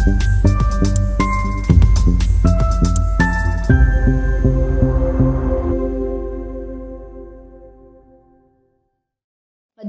मध्य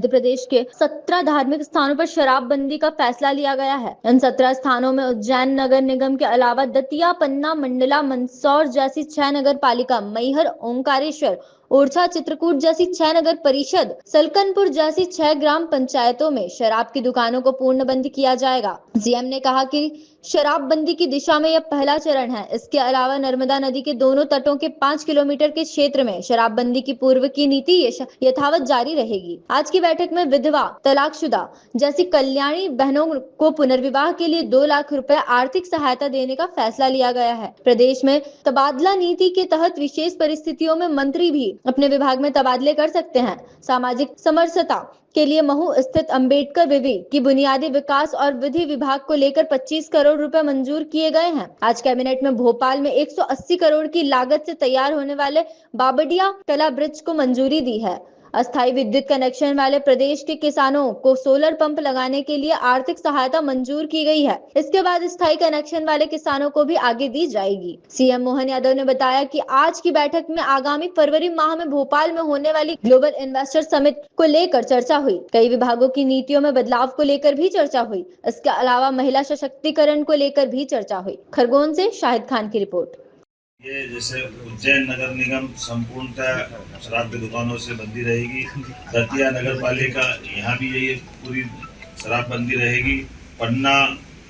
प्रदेश के 17 धार्मिक स्थानों पर शराबबंदी का फैसला लिया गया है। इन 17 स्थानों में उज्जैन नगर निगम के अलावा दतिया, पन्ना, मंडला, मंदसौर जैसी 6 नगर पालिका, मैहर, ओंकारेश्वर, ओरछा, चित्रकूट जैसी 6 नगर परिषद, सलकनपुर जैसी 6 ग्राम पंचायतों में शराब की दुकानों को पूर्णबंद किया जाएगा। सीएम ने कहा कि शराबबंदी की दिशा में यह पहला चरण है। इसके अलावा नर्मदा नदी के दोनों तटों के 5 किलोमीटर के क्षेत्र में शराबबंदी की पूर्व की नीति यथावत जारी रहेगी। आज की बैठक में विधवा, तलाकशुदा जैसी कल्याणी बहनों को पुनर्विवाह के लिए 2 लाख रुपए आर्थिक सहायता देने का फैसला लिया गया है। प्रदेश में तबादला नीति के तहत विशेष परिस्थितियों में मंत्री भी अपने विभाग में तबादले कर सकते हैं। सामाजिक समरसता के लिए महू स्थित अंबेडकर विवि की बुनियादी विकास और विधि विभाग को लेकर 25 करोड़ रुपए मंजूर किए गए हैं। आज कैबिनेट में भोपाल में 180 करोड़ की लागत से तैयार होने वाले बाबडिया कला ब्रिज को मंजूरी दी है। अस्थायी विद्युत कनेक्शन वाले प्रदेश के किसानों को सोलर पंप लगाने के लिए आर्थिक सहायता मंजूर की गई है। इसके बाद स्थायी कनेक्शन वाले किसानों को भी आगे दी जाएगी। सीएम मोहन यादव ने बताया कि आज की बैठक में आगामी फरवरी माह में भोपाल में होने वाली ग्लोबल इन्वेस्टर समिट को लेकर चर्चा हुई। कई विभागों की नीतियों में बदलाव को लेकर भी चर्चा हुई। इसके अलावा महिला सशक्तिकरण को लेकर भी चर्चा हुई। खरगोन से शाहिद खान की रिपोर्ट। ये जैसे उज्जैन नगर निगम संपूर्णतः शराब की दुकानों से बंदी रहेगी। दतिया नगर पालिका, यहाँ भी यही पूरी शराब बंदी रहेगी। पन्ना,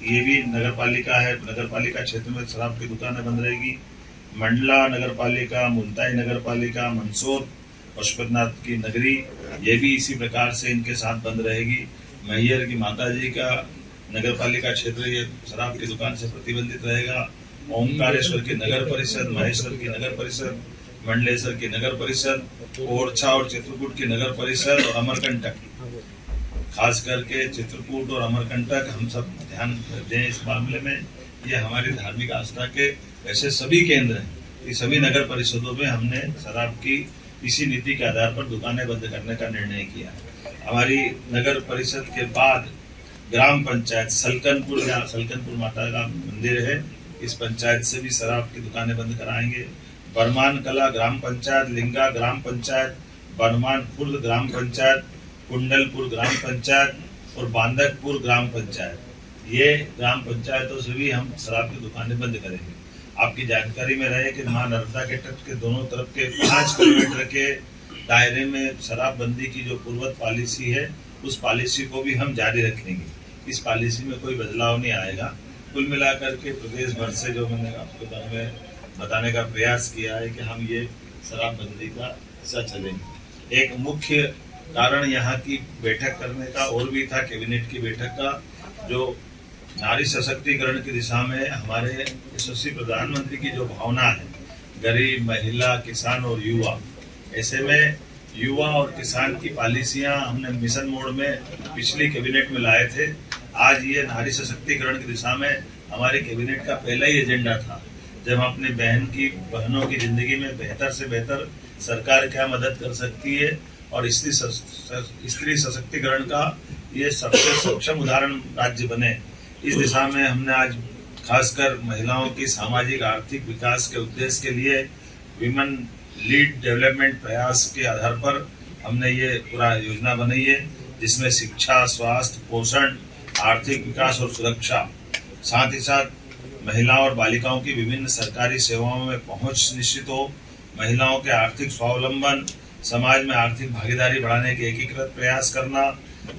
ये भी नगर पालिका है, नगर पालिका क्षेत्र में शराब की दुकानें बंद रहेगी। मंडला नगर पालिका, मुल्ताई नगर पालिका, मंदसौर, पशुपतिनाथ की नगरी, ये भी इसी प्रकार से इनके साथ बंद रहेगी। मैहर की माताजी का नगर पालिका क्षेत्र ये शराब की दुकान से प्रतिबंधित रहेगा। ओंकारेश्वर की नगर परिषद, महेश्वर की नगर परिषद, मंडलेश्वर की नगर परिषद, ओरछा और चित्रकूट की नगर परिषद और अमरकंटक, खास करके चित्रकूट और अमरकंटक हम सब ध्यान दें इस मामले में। ये हमारी धार्मिक आस्था के ऐसे सभी केंद्र हैं कि सभी नगर परिषदों में हमने शराब की इसी नीति के आधार पर दुकानें बंद करने का निर्णय किया। हमारी नगर परिषद के बाद ग्राम पंचायत सलकनपुर, जहाँ सलकनपुर माता का मंदिर है, इस पंचायत से भी शराब की दुकानें बंद कराएंगे। बरमान कला ग्राम पंचायत, लिंगा ग्राम पंचायत, बरमान खुर्द ग्राम पंचायत, कुंडलपुर ग्राम पंचायत और बांदकपुर ग्राम पंचायत, ये ग्राम पंचायतों से भी हम शराब की दुकानें बंद करेंगे। आपकी जानकारी में रहे कि मां नर्मदा के तट के दोनों तरफ के 5 किलोमीटर के दायरे में शराबबंदी की जो पूर्वत पॉलिसी है, उस पॉलिसी को भी हम जारी रखेंगे। इस पॉलिसी में कोई बदलाव नहीं आएगा। कुल मिलाकर के प्रदेश भर से जो मैंने आपके बारे में बताने का प्रयास किया है कि हम ये शराबबंदी का हिस्सा चलेंगे। एक मुख्य कारण यहाँ की बैठक करने का और भी था, कैबिनेट की बैठक का, जो नारी सशक्तिकरण की दिशा में हमारे यशस्वी प्रधानमंत्री की जो भावना है, गरीब, महिला, किसान और युवा, ऐसे में युवा और किसान की पॉलिसियां हमने मिशन मोड में पिछली कैबिनेट में लाए थे। आज ये नारी सशक्तिकरण की दिशा में हमारे कैबिनेट का पहला ही एजेंडा था। जब हम अपने बहनों की जिंदगी में बेहतर से बेहतर सरकार क्या मदद कर सकती है और स्त्री सशक्तिकरण का ये सबसे सक्षम उदाहरण राज्य बने, इस दिशा में हमने आज खासकर महिलाओं की सामाजिक आर्थिक विकास के उद्देश्य के लिए विमेन लीड डेवलपमेंट प्रयास के आधार पर हमने ये पूरा योजना बनाई है, जिसमें शिक्षा, स्वास्थ्य, पोषण, आर्थिक विकास और सुरक्षा, साथ ही साथ महिलाओं और बालिकाओं की विभिन्न सरकारी सेवाओं में पहुंच निश्चित हो, महिलाओं के आर्थिक स्वावलंबन, समाज में आर्थिक भागीदारी बढ़ाने के एकीकृत प्रयास करना,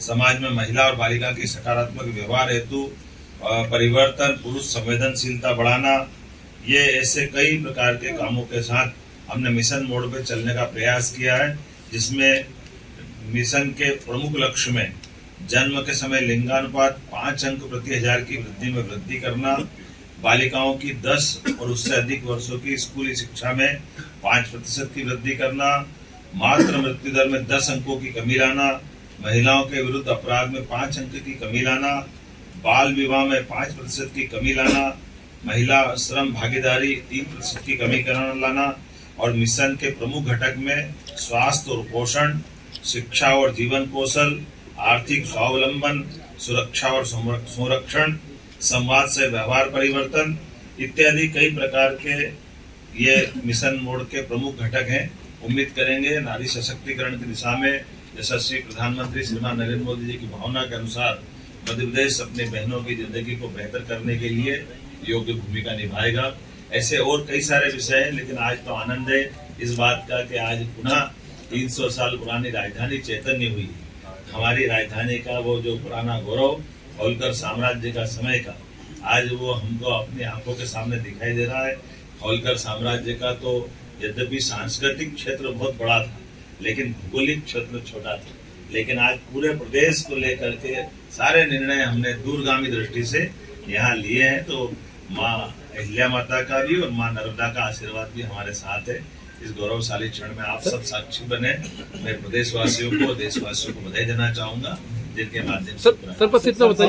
समाज में महिला और बालिका की सकारात्मक व्यवहार हेतु परिवर्तन, पुरुष संवेदनशीलता बढ़ाना, ये ऐसे कई प्रकार के कामों के साथ हमने मिशन मोड पे चलने का प्रयास किया है, जिसमें मिशन के प्रमुख लक्ष्य में जन्म के समय लिंगानुपात 5 अंक प्रति 1000 की वृद्धि में वृद्धि करना, बालिकाओं की 10 और उससे अधिक वर्षों की स्कूली शिक्षा में 5% की वृद्धि करना, मातृ मृत्यु दर में 10 अंकों की कमी लाना, महिलाओं के विरुद्ध अपराध में 5 अंक की कमी लाना, बाल विवाह में 5% की कमी लाना, महिला श्रम भागीदारी 3% की कमी लाना और मिशन के प्रमुख घटक में स्वास्थ्य और पोषण, शिक्षा और जीवन कौशल, आर्थिक स्वावलंबन, सुरक्षा और संरक्षण, संवाद से व्यवहार परिवर्तन इत्यादि कई प्रकार के ये मिशन मोड के प्रमुख घटक हैं। उम्मीद करेंगे नारी सशक्तिकरण की दिशा में यशस्वी प्रधानमंत्री श्रीमान नरेंद्र मोदी जी की भावना के अनुसार मध्य प्रदेश अपनी बहनों की जिंदगी को बेहतर करने के लिए योग्य भूमिका निभाएगा। ऐसे और कई सारे विषय हैं, लेकिन आज तो आनंद है इस बात का कि आज पुनः 300 साल पुरानी राजधानी चैतन्य हुई। हमारी राजधानी का वो जो पुराना गौरव होलकर साम्राज्य का समय का आज वो हमको अपनी आंखों के सामने दिखाई दे रहा है। होलकर साम्राज्य का तो यद्यपि सांस्कृतिक क्षेत्र बहुत बड़ा था, लेकिन भौगोलिक क्षेत्र छोटा था। लेकिन आज पूरे प्रदेश को लेकर के सारे निर्णय हमने दूरगामी दृष्टि से यहाँ लिए हैं। तो माँ अहिल्या माता का भी और माँ नर्मदा का आशीर्वाद भी हमारे साथ है। इस गौरवशाली क्षण में आप सब साक्षी बने। मैं प्रदेशवासियों को, देशवासियों को बधाई देना चाहूंगा, जिनके माध्यम से सर बस इतना बताइए।